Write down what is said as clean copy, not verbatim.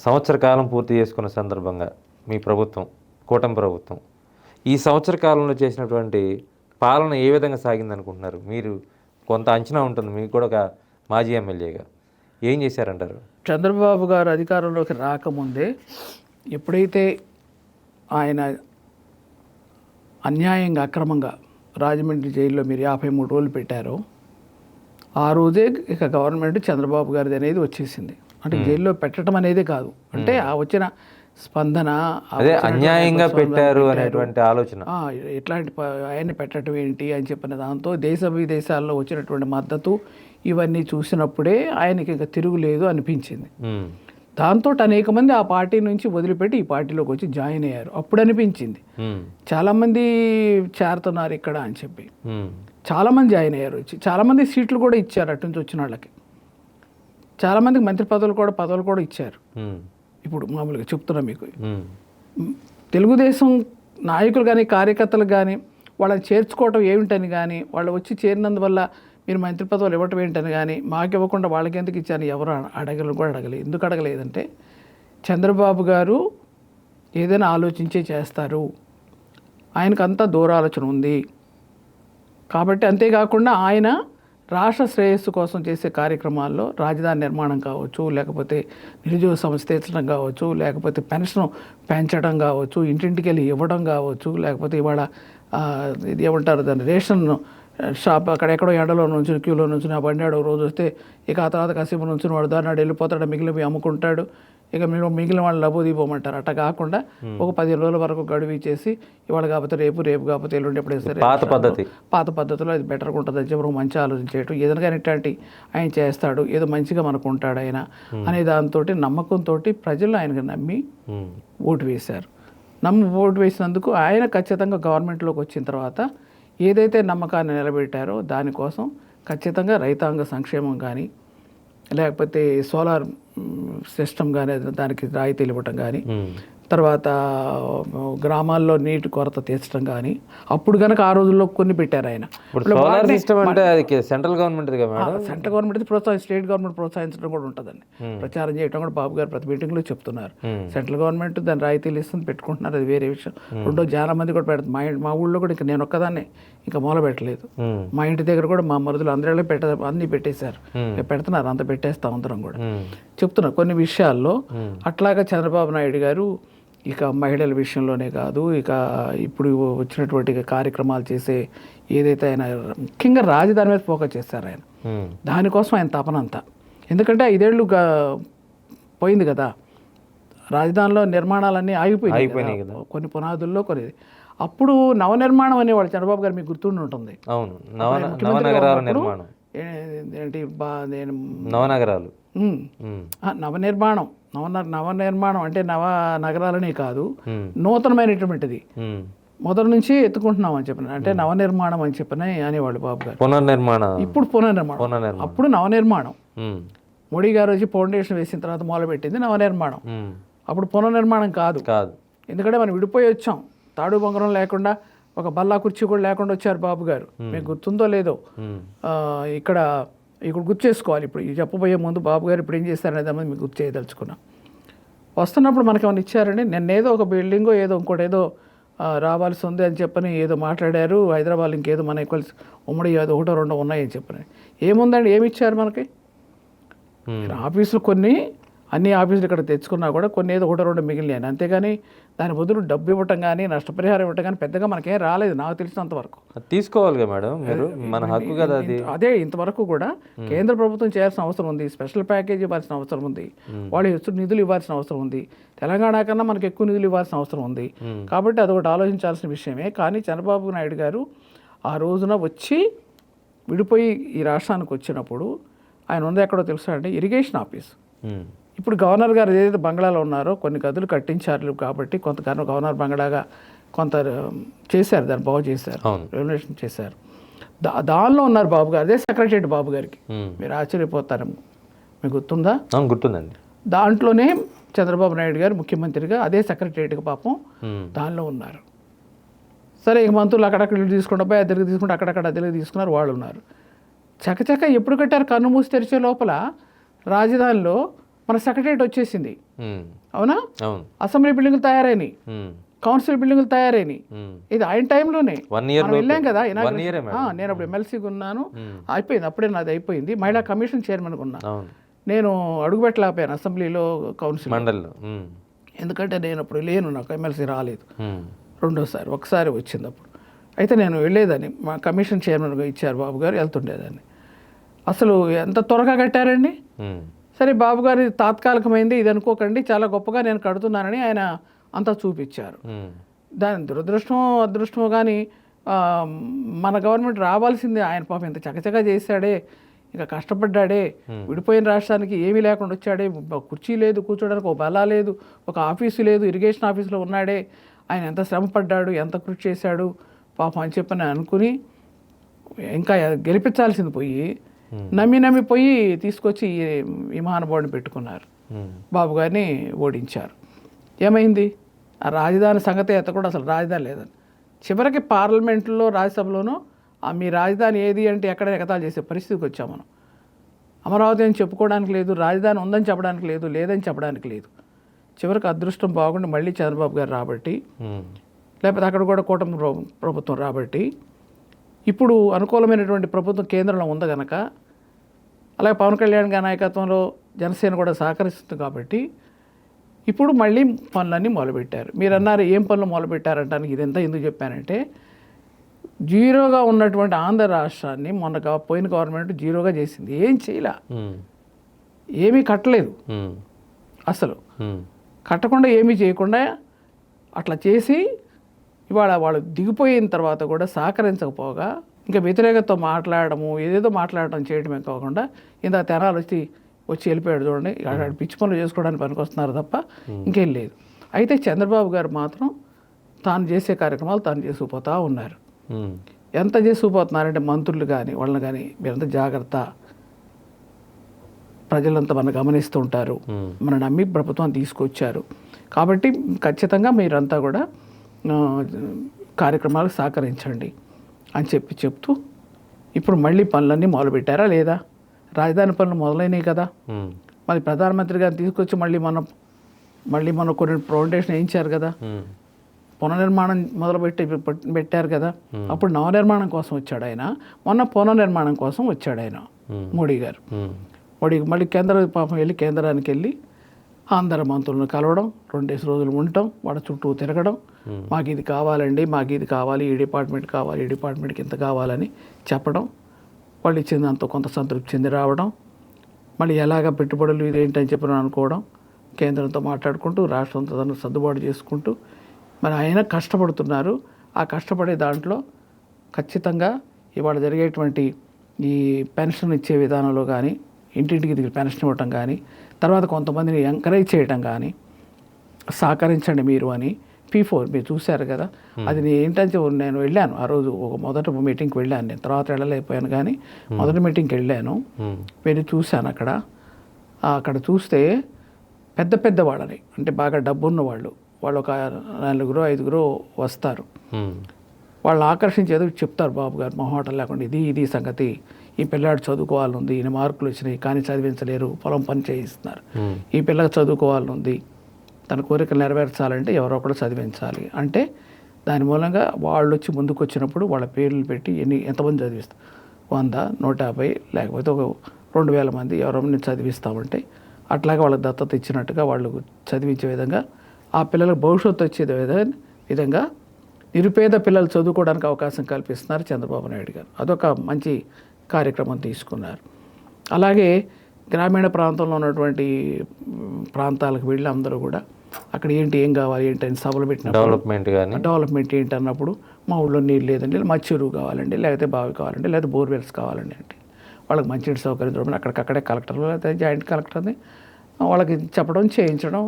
సంవత్సర కాలం పూర్తి చేసుకున్న సందర్భంగా మీ ప్రభుత్వం, కూటమి ప్రభుత్వం ఈ సంవత్సర కాలంలో చేసినటువంటి పాలన ఏ విధంగా సాగిందనుకుంటున్నారు? మీరు కొంత అంచనా ఉంటుంది, మీకు కూడా ఒక మాజీ ఎమ్మెల్యేగా ఏం చేశారంటారు? చంద్రబాబు గారు అధికారంలోకి రాకముందే ఎప్పుడైతే ఆయన అన్యాయంగా అక్రమంగా రాజమండ్రి జైల్లో మీరు 53 రోజులు పెట్టారో ఆ రోజే ఇక గవర్నమెంట్ చంద్రబాబు గారిది అనేది వచ్చేసింది. అంటే జైల్లో పెట్టడం అనేదే కాదు, అంటే ఆ వచ్చిన స్పందన, అదే అన్యాయంగా పెట్టారు అనేటువంటి ఆలోచన, ఇట్లాంటి ఆయన్ని పెట్టడం ఏంటి అని చెప్పిన దాంతో దేశ విదేశాల్లో వచ్చినటువంటి మద్దతు ఇవన్నీ చూసినప్పుడే ఆయనకి ఇంకా తిరుగులేదు అనిపించింది. దాంతో అనేక మంది ఆ పార్టీ నుంచి వదిలిపెట్టి ఈ పార్టీలోకి వచ్చి జాయిన్ అయ్యారు. అప్పుడు అనిపించింది చాలామంది చేరుతున్నారు ఇక్కడ అని చెప్పి, చాలామంది జాయిన్ అయ్యారు. వచ్చి చాలామంది సీట్లు కూడా ఇచ్చారు, అటు నుంచి వచ్చిన వాళ్ళకి చాలామందికి మంత్రి పదవులు కూడా ఇచ్చారు. ఇప్పుడు మామూలుగా చెప్తున్నా మీకు, తెలుగుదేశం నాయకులు కానీ కార్యకర్తలు కానీ వాళ్ళని చేర్చుకోవటం ఏమిటని కానీ, వాళ్ళు వచ్చి చేరినందువల్ల మీరు మంత్రి పదవులు ఇవ్వటం ఏంటని కానీ, మాకు ఇవ్వకుండా వాళ్ళకి ఎందుకు ఇచ్చాను ఎవరు అడగలేదు. ఎందుకు అడగలేదంటే చంద్రబాబు గారు ఏదైనా ఆలోచించే చేస్తారు, ఆయనకంతా దూరాలోచన ఉంది కాబట్టి. అంతేకాకుండా ఆయన రాష్ట్ర శ్రేయస్సు కోసం చేసే కార్యక్రమాల్లో రాజధాని నిర్మాణం కావచ్చు, లేకపోతే నిరుద్యోగ సమస్య తీర్చడం కావచ్చు, లేకపోతే పెన్షన్ పెంచడం కావచ్చు, ఇంటింటికి వెళ్ళి ఇవ్వడం కావచ్చు, లేకపోతే ఇవాళ ఇది ఏమంటారు దాన్ని రేషన్ షాప్ అక్కడెక్కడో ఎండలో నుంచి క్యూలో నుంచి ఆ బండి రోజు వస్తే ఇక ఆ తర్వాత కాసేపు నుంచి వాడు దారినాడు వెళ్ళిపోతాడు, మిగిలినవి అమ్ముకుంటాడు, ఇక మీరు మిగిలిన వాళ్ళు లబోదీపోమంటారు. అట్లా కాకుండా ఒక 15 రోజుల వరకు గడువు ఇచ్చేసి ఇవాళ కాకపోతే రేపు కాకపోతే ఎల్లుండి ఎప్పుడు వేస్తారు, పాత పద్ధతిలో అది బెటర్గా ఉంటుంది అని చెప్పి మంచి ఆలోచించేయటం, ఏదైనా ఇట్లాంటి ఆయన చేస్తాడు, ఏదో మంచిగా మనకు ఉంటాడు ఆయన అనే దాంతో నమ్మకంతో ప్రజలు ఆయనకు నమ్మి ఓటు వేశారు. ఓటు వేసినందుకు ఆయన ఖచ్చితంగా గవర్నమెంట్లోకి వచ్చిన తర్వాత ఏదైతే నమ్మకాన్ని నిలబెట్టారో దానికోసం ఖచ్చితంగా రైతాంగ సంక్షేమం కానీ, లేకపోతే సోలార్ సిస్టమ్ కానీ దానికి రాయితీలు ఇవ్వటం కానీ, తర్వాత గ్రామాల్లో నీటి కొరత తీర్చడం కానీ, అప్పుడు కనుక ఆ రోజుల్లో కొన్ని పెట్టారు ఆయన. సెంట్రల్ గవర్నమెంట్ స్టేట్ గవర్నమెంట్ ప్రోత్సహించడం కూడా ఉంటుందండి, ప్రచారం చేయడం కూడా బాబు గారు ప్రతి మీటింగ్లో చెప్తున్నారు. సెంట్రల్ గవర్నమెంట్ దాని రాయితీలు ఇస్తుంది, పెట్టుకుంటున్నారు, అది వేరే విషయం. రెండో చాలా మంది కూడా పెడతారు. మా ఊళ్ళో కూడా ఇంకా నేను ఒక్కదాన్నే ఇంకా మొదలు పెట్టలేదు. మా ఇంటి దగ్గర కూడా మా మరుదులు అందరూ అన్నీ పెట్టేశారు, పెడుతున్నారు, అంత పెట్టేస్తాం అందరం కూడా. చెప్తున్నారు కొన్ని విషయాల్లో. అట్లాగా చంద్రబాబు నాయుడు గారు ఇక మహిళల విషయంలోనే కాదు, ఇక ఇప్పుడు వచ్చినటువంటి కార్యక్రమాలు చేసే ఏదైతే ఆయన ముఖ్యంగా రాజధాని మీద ఫోకస్ చేశారు ఆయన. దానికోసం ఆయన తపనంతా. ఎందుకంటే 5 ఏళ్ళు పోయింది కదా, రాజధానిలో నిర్మాణాలన్నీ ఆగిపోయినాయి కదా, కొన్ని పునాదుల్లో కొన్ని. అప్పుడు నవనిర్మాణం అనేవాళ్ళు చంద్రబాబు గారు, మీకు గుర్తుండి ఉంటుంది. ఏంటి నవనగరాలు, నవనిర్మాణం అంటే నగరాలనే కాదు, నూతనమైనటువంటిది మొదటి నుంచి ఎత్తుకుంటున్నాం అని చెప్పిన, అంటే నవనిర్మాణం అని చెప్పిన అనేవాళ్ళు బాబు గారు. ఇప్పుడు పునర్నిర్మాణం, అప్పుడు నవనిర్మాణం. మోడీ గారు వచ్చి ఫౌండేషన్ వేసిన తర్వాత మొదలుపెట్టింది నవనిర్మాణం, అప్పుడు పునర్నిర్మాణం కాదు. ఎందుకంటే మనం విడిపోయి వచ్చాం, తాడు బొంగరం లేకుండా, ఒక బల్లా కుర్చీ కూడా లేకుండా వచ్చారు బాబు గారు. మీకు గుర్తుందో లేదో, ఇక్కడ గుర్తు చేసుకోవాలి. ఇప్పుడు చెప్పబోయే ముందు బాబు గారు ఇప్పుడు ఏం చేస్తారనేది మీకు గుర్తు చేయదలుచుకున్నాం. వస్తున్నప్పుడు మనకి ఏమైనా ఇచ్చారండి? నిన్నేదో ఒక బిల్డింగో ఏదో ఇంకోటి ఏదో రావాల్సి ఉంది అని చెప్పని ఏదో మాట్లాడారు. హైదరాబాద్ ఇంకేదో మన ఈక్వల్స్ ఉమ్మడి ఏదో 1-2 ఉన్నాయని చెప్పని. ఏముందండి, ఏమి ఇచ్చారు మనకి? ఆఫీసులు అన్ని ఆఫీసులు ఇక్కడ తెచ్చుకున్నా కూడా కొన్ని ఏదో 1-2 మిగిలినాయి, అంతేగాని దాని బదులు డబ్బు ఇవ్వటం కానీ నష్టపరిహారం ఇవ్వటం కానీ పెద్దగా మనకేం రాలేదు నాకు తెలిసినంత వరకు. తీసుకోవాలి మేడం, మీరు మన హక్కు కదా అది. అదే ఇంతవరకు కూడా కేంద్ర ప్రభుత్వం చేయాల్సిన అవసరం ఉంది, స్పెషల్ ప్యాకేజ్ ఇవ్వాల్సిన అవసరం ఉంది, వాళ్ళు ఎక్కువ నిధులు ఇవ్వాల్సిన అవసరం ఉంది, తెలంగాణ కన్నా మనకు ఎక్కువ నిధులు ఇవ్వాల్సిన అవసరం ఉంది. కాబట్టి అదొకటి ఆలోచించాల్సిన విషయమే. కానీ చంద్రబాబు నాయుడు గారు ఆ రోజున వచ్చి విడిపోయి ఈ రాష్ట్రానికి వచ్చినప్పుడు ఆయన ఉంది ఎక్కడో తెలుసా అండి, ఇరిగేషన్ ఆఫీస్. ఇప్పుడు గవర్నర్ గారు ఏదైతే బంగ్లాలో ఉన్నారో కొన్ని గదులు కట్టించారు కాబట్టి కొంత గవర్నర్ బంగ్లాగా కొంత చేశారు, దాన్ని బాగు చేశారు, రెనోవేషన్ చేశారు. దానిలో ఉన్నారు బాబు గారు, అదే సెక్రటరియట్ బాబు గారికి. మీరు ఆశ్చర్యపోతారు, మీకు గుర్తుందా? గుర్తుందండి. దాంట్లోనే చంద్రబాబు నాయుడు గారు ముఖ్యమంత్రిగా అదే సెక్రటరియట్గా పాపం దానిలో ఉన్నారు. సరే, ఇక మంత్రులు అక్కడక్కడ ఇల్లు తీసుకుంటా పోయి అద్దెలకు తీసుకుంటే అక్కడక్కడ అద్దెలకు తీసుకున్నారు, వాళ్ళు ఉన్నారు. చకచక ఎప్పుడు కట్టారు? కన్ను మూసి తెరిచే లోపల రాజధానిలో మన సెక్రటరియట్ వచ్చేసింది, ఉమ్. అవునా? అవును. అసెంబ్లీ బిల్డింగ్లు తయారైనాయి, ఉమ్. కౌన్సిల్ బిల్డింగ్లు తయారైనాయి. ఉమ్. ఇది ఆయన టైంలోనే 1 year మనం వెళ్ళాం కదా. వన్ ఇయరే మేడం. నేను అప్పుడు ఎమ్మెల్సీగా ఉన్నాను, ఉమ్. అయిపోయింది, అప్పుడే నాది అయిపోయింది. మహిళా కమిషన్ చైర్మన్గా ఉన్నా. అవును. నేను అడుగుపెట్టలేకపోయాను అసెంబ్లీలో, కౌన్సిల్, మండలిలో. ఉమ్. ఎందుకంటే నేను అప్పుడు లేను, నాకు ఎమ్మెల్సీ రాలేదు. ఉమ్. రెండోసారి, ఒకసారి వచ్చింది అప్పుడు. అయితే నేను వెళ్ళేదాన్ని, మా కమిషన్ చైర్మన్గా ఇచ్చారు బాబు గారు, వెళ్తుండేదాన్ని. అసలు ఎంత త్వరగా కట్టారండి. ఉమ్. సరే బాబు గారి తాత్కాలికమైంది ఇది అనుకోకండి, చాలా గొప్పగా నేను కడుతున్నానని ఆయన అంతా చూపించారు. ఉమ్. దాని దురదృష్టమో అదృష్టమో కానీ మన గవర్నమెంట్ రావాల్సిందే. ఆయన పాపం ఇంత చకచకా చేశాడే, ఇంకా కష్టపడ్డాడే, విడిపోయిన రాష్ట్రానికి ఏమీ లేకుండా వచ్చాడే, కుర్చీ లేదు కూర్చోడానికి, ఒక బలా లేదు, ఒక ఆఫీసు లేదు, ఇరిగేషన్ ఆఫీసులో ఉన్నాడే, ఆయన ఎంత శ్రమ పడ్డాడు, ఎంత కృషి చేశాడు పాపం అని చెప్పి నేను అనుకుని, ఇంకా గెలిపించాల్సింది పోయి నమ్మి పోయి తీసుకొచ్చి ఈ మహానుభావుడిని పెట్టుకున్నారు. ఉమ్. బాబు గారిని ఓడించారు. ఏమైంది? ఆ రాజధాని సంగతి ఎత్తకుండా అసలు రాజధాని లేదని. చివరికి పార్లమెంట్లో, రాజ్యసభలోనూ మీ రాజధాని ఏది అంటే ఎక్కడ ఎగతాళి చేసే పరిస్థితికి వచ్చాం మనం. అమరావతి అని చెప్పుకోవడానికి లేదు, రాజధాని ఉందని చెప్పడానికి లేదు, లేదని చెప్పడానికి లేదు. చివరికి అదృష్టం బాగుండి మళ్ళీ చంద్రబాబు గారు రాబట్టి, ఉమ్. లేకపోతే అక్కడ కూడా కూటమి ప్రభుత్వం రాబట్టి, ఇప్పుడు అనుకూలమైనటువంటి ప్రభుత్వం కేంద్రంలో ఉంది కనుక, అలాగే పవన్ కళ్యాణ్ గారి నాయకత్వంలో జనసేన కూడా సహకరిస్తుంది కాబట్టి ఇప్పుడు మళ్ళీ పనులన్నీ మొదలుపెట్టారు. మీరు అన్నారు ఏం పనులు మొదలుపెట్టారంటానికి ఇదంతా ఎందుకు చెప్పానంటే, జీరోగా ఉన్నటువంటి ఆంధ్ర రాష్ట్రాన్ని మొన్న పోయిన గవర్నమెంట్ జీరోగా చేసింది. ఏం చేయలే, ఉమ్. ఏమీ కట్టలేదు ఉమ్. అసలు. ఉమ్. కట్టకుండా ఏమీ చేయకుండా అట్లా చేసి ఇవాళ వాళ్ళు దిగిపోయిన తర్వాత కూడా సహకరించకపోగా ఇంకా వ్యతిరేకతతో మాట్లాడము, ఏదేదో మాట్లాడడం చేయడమే కాకుండా ఇంత తెనాలు వచ్చి వెళ్ళిపోయాడు చూడండి, అక్కడ పిచ్చి పనులు చేసుకోవడానికి పనికొస్తున్నారు తప్ప ఇంకేం లేదు. అయితే చంద్రబాబు గారు మాత్రం తాను చేసే కార్యక్రమాలు తాను చేసుకుపోతూ ఉన్నారు. ఉమ్. ఎంత చేసుకుపోతున్నారంటే మంత్రులు కానీ వాళ్ళని కానీ మీరంతా జాగ్రత్త, ప్రజలంతా మనం గమనిస్తూ ఉంటారు, మన నమ్మి ప్రభుత్వాన్ని తీసుకొచ్చారు కాబట్టి ఖచ్చితంగా మీరంతా కూడా కార్యక్రమాలకు సహకరించండి అని చెప్తూ ఇప్పుడు మళ్ళీ పనులన్నీ మొదలుపెట్టారా లేదా? రాజధాని పనులు మొదలైనవి కదా. ఉమ్. మరి ప్రధానమంత్రి గారిని తీసుకొచ్చి మళ్ళీ మనం కొన్ని ఫౌండేషన్ వేయించారు కదా, ఉమ్. పునర్నిర్మాణం పెట్టారు కదా. అప్పుడు నవనిర్మాణం కోసం వచ్చాడు ఆయన, మొన్న పునర్నిర్మాణం కోసం వచ్చాడు ఆయన మోడీ గారు. మళ్ళీ పాపం వెళ్ళి కేంద్రానికి వెళ్ళి అందరు మంత్రులను కలవడం, 2 రోజులు ఉండటం, వాళ్ళ చుట్టూ తిరగడం, మాకు ఇది కావాలండి, మాకు ఇది కావాలి, ఈ డిపార్ట్మెంట్ కావాలి, ఈ డిపార్ట్మెంట్కి ఇంత కావాలని చెప్పడం, వాళ్ళు ఇచ్చిన దాంతో కొంత సంతృప్తి చెంది రావడం, మళ్ళీ ఎలాగ పెట్టుబడులు ఇదేంటని చెప్పి అనుకోవడం, కేంద్రంతో మాట్లాడుకుంటూ రాష్ట్రంతో దాన్ని సర్దుబాటు చేసుకుంటూ మరి ఆయన కష్టపడుతున్నారు. ఆ కష్టపడే దాంట్లో ఖచ్చితంగా ఇవాళ జరిగేటువంటి ఈ పెన్షన్ ఇచ్చే విధానంలో కానీ, ఇంటింటికి దిగి పెన్షన్ ఇవ్వటం కానీ, తర్వాత కొంతమందిని ఎంకరేజ్ చేయటం కానీ, సహకరించండి మీరు అని P4 మీరు చూశారు కదా. అది ఏంటంటే నేను వెళ్ళాను ఆ రోజు, ఒక మొదటి మీటింగ్కి వెళ్ళాను, నేను తర్వాత వెళ్ళలేకపోయాను కానీ మొదటి మీటింగ్కి వెళ్ళాను, వెళ్ళి చూశాను. అక్కడ చూస్తే పెద్ద వాళ్ళని, అంటే బాగా డబ్బున్న వాళ్ళు ఒక 4-5 వస్తారు. వాళ్ళని ఆకర్షించేది చెప్తారు బాబు గారు మొహమాటం లేకుండా, ఇది సంగతి, ఈ పిల్లాడు చదువుకోవాలనుంది, ఈయన మార్కులు వచ్చినాయి కానీ చదివించలేరు, పొలం పని చేయిస్తున్నారు, ఈ పిల్లకి చదువుకోవాలనుంది, తన కోరికలు నెరవేర్చాలంటే ఎవరో ఒకరు చదివించాలి అంటే, దాని మూలంగా వాళ్ళు వచ్చి ముందుకు వచ్చినప్పుడు వాళ్ళ పేర్లు పెట్టి ఎంతమంది చదివిస్తారు, 100, 150 లేకపోతే ఒక 2000 మంది ఎవరైనా చదివిస్తామంటే, అట్లాగే వాళ్ళకి దత్తత ఇచ్చినట్టుగా వాళ్ళు చదివించే విధంగా, ఆ పిల్లలకు భవిష్యత్తు వచ్చే విధంగా నిరుపేద పిల్లలు చదువుకోవడానికి అవకాశం కల్పిస్తున్నారు చంద్రబాబు నాయుడు గారు. అదొక మంచి కార్యక్రమం తీసుకున్నారు. అలాగే గ్రామీణ ప్రాంతంలో ఉన్నటువంటి ప్రాంతాలకు వెళ్ళి అందరూ కూడా అక్కడ ఏం కావాలి ఏంటని సభలు పెట్టిన డెవలప్మెంట్ ఏంటి అన్నప్పుడు, మా ఊళ్ళో నీళ్ళు లేదండి, మా చెరువు కావాలండి, లేకపోతే బావి కావాలండి, లేకపోతే బోర్వెల్స్ కావాలండి అంటే వాళ్ళకి మంచి సౌకర్యం చూడమని అక్కడికక్కడే కలెక్టర్లు లేకపోతే జాయింట్ కలెక్టర్ని వాళ్ళకి చెప్పడం, చేయించడం,